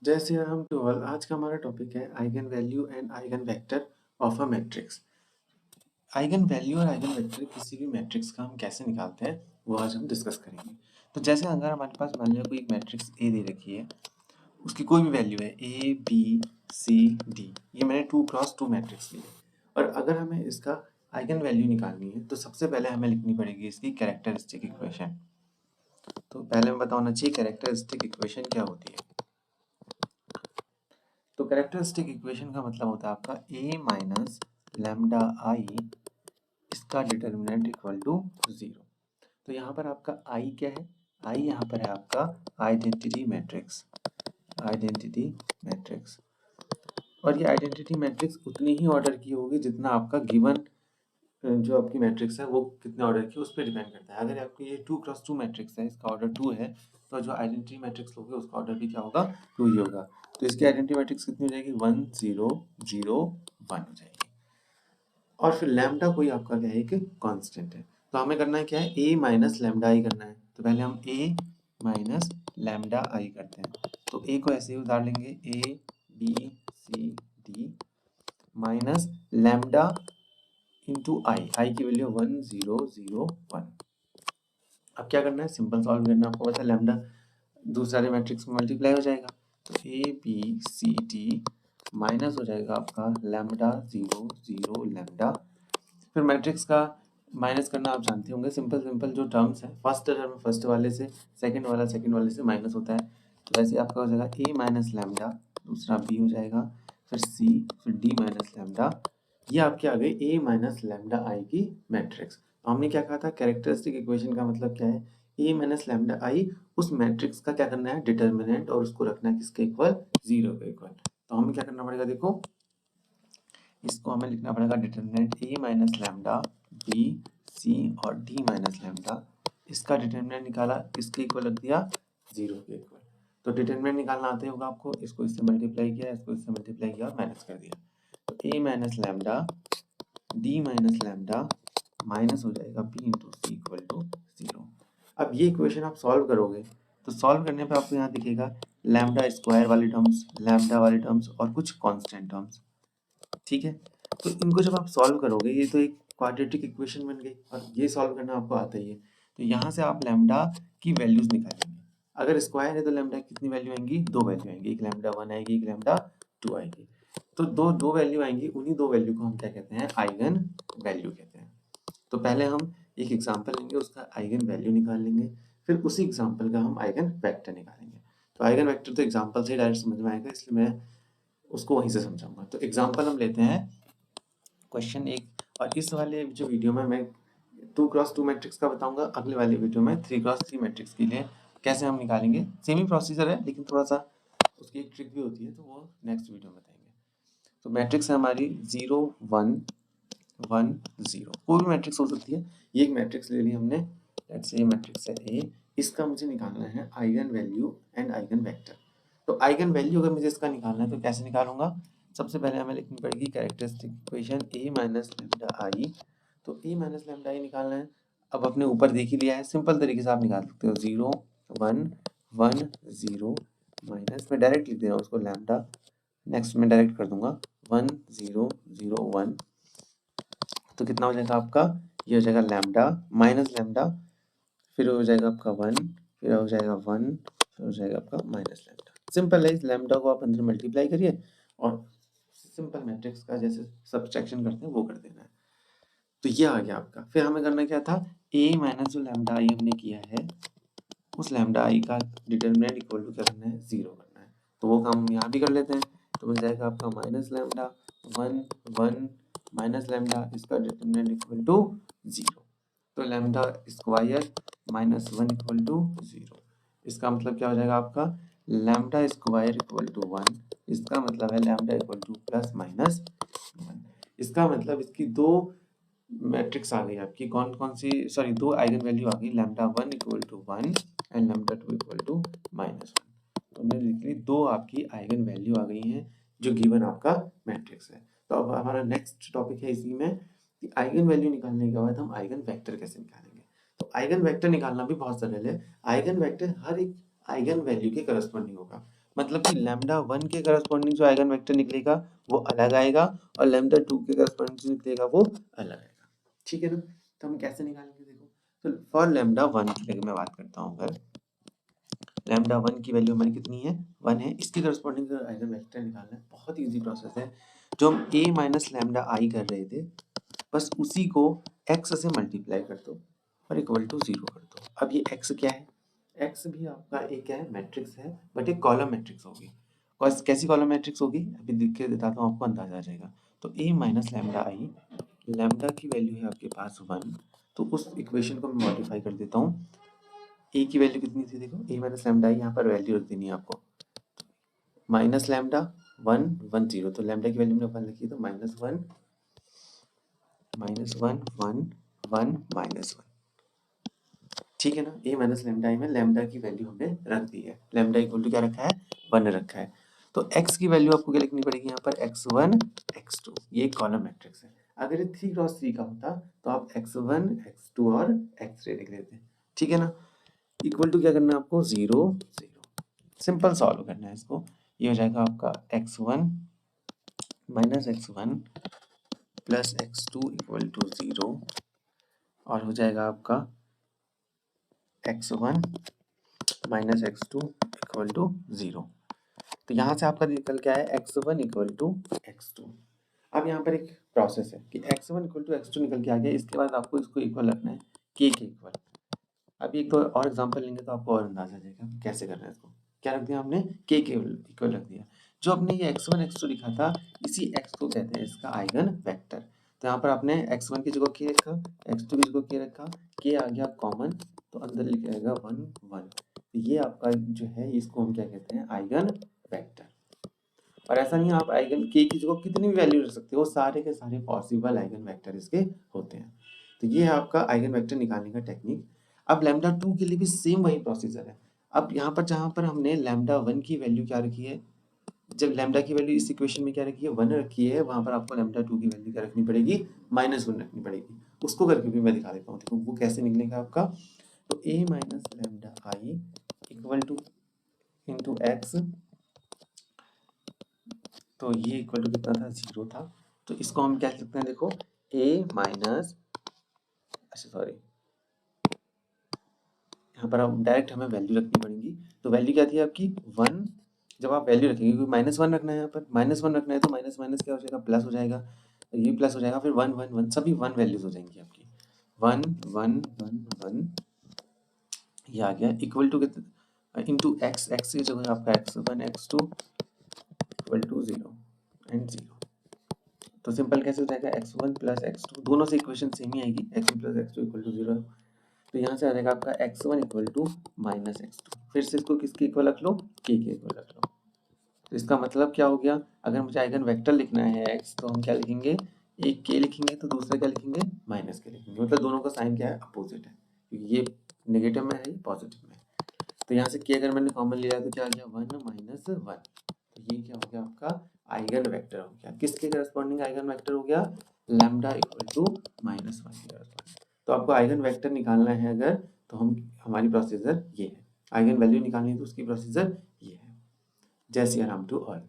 जैसे हम 12 आज का हमारा टॉपिक है eigen value and eigen vector of a matrix. Eigen value और आइगन वेक्टर किसी भी मैट्रिक्स का हम कैसे निकालते हैं वो आज हम डिस्कस करेंगे। तो जैसे अगर हमारे पास मान लिया कोई एक मैट्रिक्स ए दे रखी है, उसकी कोई भी वैल्यू है ए बी सी डी, ये मैंने 2x2 मैट्रिक्स ली है और अगर हमें इसका आइगन वैल्यू निकालनी है तो सबसे पहले हमें लिखनी पड़ेगी इसकी कैरेक्टरिस्टिक इक्वेशन। तो पहले हमें पता होना चाहिए कैरेक्टरिस्टिक इक्वेशन क्या होती है। तो कैरेक्टरिस्टिक इक्वेशन का मतलब होता है आपका a माइनस लैम्डा आई, इसका डिटर्मिनेंट इक्वल टू 0। तो यहाँ पर आपका i क्या है? i यहाँ पर है आपका आइडेंटिटी मैट्रिक्स, आइडेंटिटी मैट्रिक्स। और ये आइडेंटिटी मैट्रिक्स उतनी ही ऑर्डर की होगी जितना आपका गिवन जो आपकी मैट्रिक्स है वो कितने ऑर्डर की उस पर डिपेंड करता है। अगर आपकी ये 2x2 मैट्रिक्स है, इसका ऑर्डर 2 है, तो जो आइडेंटिटी मैट्रिक्स लोगे उसका ऑर्डर भी क्या होगा? 2 ही होगा। तो इसकी आइडेंटिटी मैट्रिक्स कितनी हो जाएगी? 1 0 0 1 हो जाएगी। और फिर लैम्डा कोई आपका क्या है? एक कांस्टेंट है। तो हमें करना है क्या है? a माइनस लैम्डा आई करना है। तो पहले हम a माइनस लैम्डा आई करते हैं। तो a को ऐसे ही उतार लेंगे, a b c d minus lambda into I की वैल्यू 1 0 0 1। अब क्या करना है? सिंपल सॉल्व करना है। आपको पता है लैम्डा दूसरे मैट्रिक्स में मल्टीप्लाई हो जाएगा। तो A B C D minus हो जाएगा आपका लैम्डा 0 0 लैम्डा। फिर मैट्रिक्स का माइनस करना आप जानते होंगे, सिंपल सिंपल जो टर्म्स है, फर्स्ट टर्म फर्स्ट वाले से, सेकंड वाला सेकंड वाले से माइनस होता है। तो वैसे आपका हो जाएगा ए माइनस लैम्डा, दूसरा बी हो जाएगा, फिर सी, फिर डी माइनस लैम्डा। ये आपके आ गई ए माइनस लैम्डा आई की मैट्रिक्स। तो हमने क्या कहा था? कैरेक्टरिस्टिक इक्वेशन का मतलब क्या है? ए माइनस लैम्डा आई उस मैट्रिक्स का क्या करना है? डिटर्मिनेंट, और उसको रखना है किसके इक्वल? 0 के इक्वल। तो हमें क्या करना पड़ेगा? देखो, इसको हमें लिखना पड़ेगा डिटर्मिनेंट ए माइनस लैम्डा बी सी और डी माइनस लैम्डा। इसका डिटर्मिनेंट निकाला, किसके इक्वल रख दिया? 0 के इक्वल। तो डिटर्मिनेंट निकालना आते होगा आपको, इसको इससे मल्टीप्लाई किया, इसको इससे मल्टीप्लाई किया और माइनस कर दिया। तो A minus lambda D minus lambda minus हो जाएगा B into C equal to 0। अब ये इक्वेशन आप सॉल्व करोगे तो सॉल्व करने पे आपको यहाँ दिखेगा लैम्डा स्क्वायर वाली टर्म्स, लैम्डा वाली टर्म्स और कुछ कांस्टेंट टर्म्स। ठीक है, तो इनको जब आप सॉल्व करोगे, ये तो एक क्वाड्रेटिक इक्वेशन बन गई और ये सॉल्व करना आपको आता ही है। तो यहाँ से आप लैम्डा की वैल्यूज निकालेंगे। अगर स्क्वायर है तो लैम्डा कितनी वैल्यू आएंगी? 2 वैल्यू आएंगी, एक लैम्डा 1 आएगी, एक लैम्डा 2 आएगी। तो दो दो वैल्यू आएंगी, उन्हीं दो वैल्यू को हम क्या कहते हैं? आइगन वैल्यू कहते हैं। तो पहले हम एक एग्जांपल लेंगे, उसका आइगन वैल्यू निकाल लेंगे, फिर उसी एग्जांपल का हम आइगन वेक्टर निकालेंगे। तो आइगन वेक्टर तो एग्जांपल से डायरेक्ट समझ में आएगा, इसलिए मैं उसको वहीं से समझाऊंगा। तो एग्जांपल हम लेते हैं क्वेश्चन 1, और इस वाले जो वीडियो में मैं 2x2 मैट्रिक्स का बताऊंगा, अगले वाले वीडियो में 3x3 मैट्रिक्स के लिए कैसे हम निकालेंगे। सेम ही प्रोसीजर है लेकिन थोड़ा सा उसकी एक ट्रिक भी होती है, तो वो नेक्स्ट वीडियो में बताएंगे। तो मैट्रिक्स है हमारी 0 1 1 0, कोई भी मैट्रिक्स हो सकती है। ये एक मैट्रिक्स ले ली हमने, लेट्स से ये मैट्रिक्स है ए, इसका मुझे निकालना है eigen value and eigen vector. तो आइगन वैल्यू अगर मुझे इसका निकालना है तो कैसे निकालूंगा? सबसे पहले हमें लिखनी पड़ेगी कैरेक्टरिस्टिक इक्वेशन ए माइनस लैम्डा आई। तो ए माइनस लैम्डा आई निकालना है। अब अपने ऊपर देख ही लिया है, सिंपल तरीके से आप निकाल सकते हो, 0 1 1 0 माइनस में डायरेक्ट लिख दे रहा हूँ उसको लैम्डा, नेक्स्ट में डायरेक्ट कर दूंगा 1 0 0 1। तो कितना हो जाएगा आपका? ये हो जाएगा लैम्डा माइनस लैम्डा, फिर हो जाएगा आपका 1, फिर हो जाएगा 1, फिर हो जाएगा आपका माइनस लैम्डा। सिंपल है, इस लैम्डा को आप अंदर मल्टीप्लाई करिए और सिंपल मैट्रिक्स का जैसे सब्सट्रैक्शन करते हैं वो कर देना है। तो ये आ गया आपका। फिर हमें करना क्या था? ए माइनस जो लैम्डा आई हमने किया है, उस लैम्डा आई का डिटर्मिनेंट इक्वल टू क्या करना है? 0 करना है। तो वो काम हम यहाँ भी कर लेते हैं। तो मिल जाएगा आपका माइनस लैम्डा 1 1 माइनस लैम्डा, इसका डिटर्मिनेंट इक्वल टू 0। तो lambda square minus 1 equal to 0। इसका मतलब क्या हो जाएगा आपका? Lambda square equal to 1। इसका मतलब है lambda equal to plus minus 1। इसका मतलब इसकी दो मैट्रिक्स आ गई आपकी, कौन कौन सी, सॉरी, दो आइगन वैल्यू आ गई, lambda 1 equal to 1 and lambda 2 equal to minus 1। तो हमने लिख ली दो आपकी आइगन वैल्यू आ गई हैं जो गिवन आपका मैट्रिक्स है। तो अब हमारा नेक्स्ट टॉपिक है इसी में कि आइगन वैल्यू निकालने के बाद हम आइगन वेक्टर कैसे निकालेंगे। तो आइगन वेक्टर निकालना भी बहुत सरल है। आइगन वेक्टर हर एक आइगन वैल्यू के करस्पॉन्डिंग होगा। मतलब कि लैम्डा 1 के करस्पॉन्डिंग जो आइगन वेक्टर निकलेगा वो अलग आएगा और लैम्डा 2 के करस्पॉन्डिंग जो निकलेगा वो अलग आएगा। ठीक है ना? तो हम कैसे निकालेंगे देखो, तो फॉर लैम्डा 1 की अगर मैं बात करता हूँ, अगर लैम्डा 1 की वैल्यू हमारी कितनी है 1 है, इसके करस्पॉन्डिंग आइगन वेक्टर निकालना है, बहुत ईजी प्रोसेस है। जो हम a माइनस लैम्डा आई कर रहे थे बस उसी को x से मल्टीप्लाई कर दो और इक्वल टू 0 कर दो। अब ये x क्या है, x भी आपका एक क्या है मैट्रिक्स है, बट एक कॉलम मैट्रिक्स होगी। कैसी कॉलम मैट्रिक्स होगी अभी लिख के बताता हूँ, आपको अंदाजा आ जाएगा। तो a minus lambda I, lambda की वैल्यू है आपके पास 1, तो उस इक्वेशन को मैं मॉडिफाई कर देता हूँ। a की वैल्यू कितनी थी देखो, a माइनस लैम्डा आई, यहाँ पर वैल्यू रख देनी है आपको माइनस लैम्डा 1 1 0, तो लैम्डा की वैल्यू मैंने 1 लिखी, तो माइनस 1 1 1 माइनस 1। ठीक है ना? a माइनस लैम्डा आई में लैम्डा की वैल्यू हमने रख दी है, लैम्डा इक्वल टू क्या रखा है 1 रखा है। तो x की वैल्यू आपको क्या लिखनी पड़ेगी यहाँ पर x1 x2, ये एक कॉलम मैट्रिक्स है। अगर ये 3 क्रॉस 3 का होता तो आप x1 x2 और x3 लिख देते। ठीक है ना? इक्वल टू क्या करना है आपको 0 0, सिंपल सॉल्व करना है इसको। ये हो जाएगा आपका x1 minus x1 plus x2 equal to 0, और हो जाएगा आपका x1 minus x2 equal to 0। तो यहाँ से आपका निकल के आया x1 इक्वल टू x2। अब यहाँ पर एक प्रोसेस है कि x1 इक्वल टू x2 निकल के आ गया, इसके बाद आपको इसको इक्वल रखना है k के इक्वल। अभी एक तो और एग्जांपल लेंगे तो आपको और अंदाजा आ जाएगा कैसे करना है इसको। क्या रख दिया हमने, k के इक्वल रख दिया। जो आपने ये x1 x2 लिखा था, इसी x को कहते हैं इसका आइगन वेक्टर। तो यहाँ पर आपने x1 की जगह k रखा, x2 की जगह k रखा, k आ गया कॉमन, तो अंदर लिख आएगा 1 1। तो ये आपका जो है इसको हम क्या कहते हैं आइगन वेक्टर। और ऐसा नहीं आप आइगन k की जगह कितनी भी वैल्यू रख सकते हो, सारे के सारे पॉसिबल आइगन वेक्टर इसके होते हैं। तो ये है आपका आइगन वेक्टर निकालने का टेक्निक। अब लैम्डा 2 के लिए भी सेम वही प्रोसीजर है। अब यहाँ पर जहाँ पर हमने लैम्डा 1 की वैल्यू क्या रखी है, जब लैम्डा की वैल्यू इस इक्वेशन में क्या रखी है 1 रखी है, वहाँ पर आपको लैम्डा 2 की वैल्यू क्या रखनी पड़ेगी -1 रखनी पड़ेगी। उसको करके भी मैं दिखा देता हूँ, देखो वो कैसे निकलेगा आपका। तो a minus lambda I equal two into x, तो ये इक्वल टू कितना था 0 था। तो इसको हम क्या लिख सकते हैं देखो a माइनस, अच्छा सॉरी, यहाँ पर अब डायरेक्ट हमें वैल्यू रखनी पड़ेगी। तो वैल्यू क्या थी आपकी 1, जब आप वैल्यू रखेंगे क्योंकि -1 रखना है, यहाँ पर -1 रखना है, तो माइनस माइनस क्या हो जाएगा प्लस हो जाएगा, तो ये प्लस हो जाएगा, फिर 1 1 1 सभी 1 वैल्यूज हो जाएंगी आपकी 1 1 1 1, ये आ गया इक्वल टू कितना इंटू एक्स, एक्स की जगह आपका x1 x2 equal to 0 and 0। तो सिंपल कैसे हो जाएगा x1 प्लस x2, दोनों से इक्वेशन सेम ही आएगी, x1 plus x2 equal to 0। तो यहाँ से आ जाएगा आपका x1 equal to minus x2, फिर से इसको किसके इक्वल रख लो k के इक्वल रख लो। तो इसका मतलब क्या हो गया, अगर मुझे आइगन वेक्टर लिखना है x, तो हम क्या लिखेंगे, एक k लिखेंगे तो दूसरा क्या लिखेंगे माइनस के लिखेंगे, मतलब दोनों का साइन क्या है अपोजिट है, क्योंकि ये नेगेटिव में है ये पॉजिटिव में है। तो यहाँ से k अगर मैंने कॉमन लिया तो क्या आ गया 1 माइनस 1। तो ये क्या हो गया आपका आइगन वेक्टर हो गया, किसके करस्पॉन्डिंग आइगन वेक्टर हो गया लैम्डा इक्वल टू -1 के करस्पॉन्डिंग। तो आपको आइगन वेक्टर निकालना है अगर, तो हम हमारी प्रोसीजर ये है, आइगन वैल्यू निकालनी है तो उसकी प्रोसीजर ये है। जय सिया राम टू ऑल।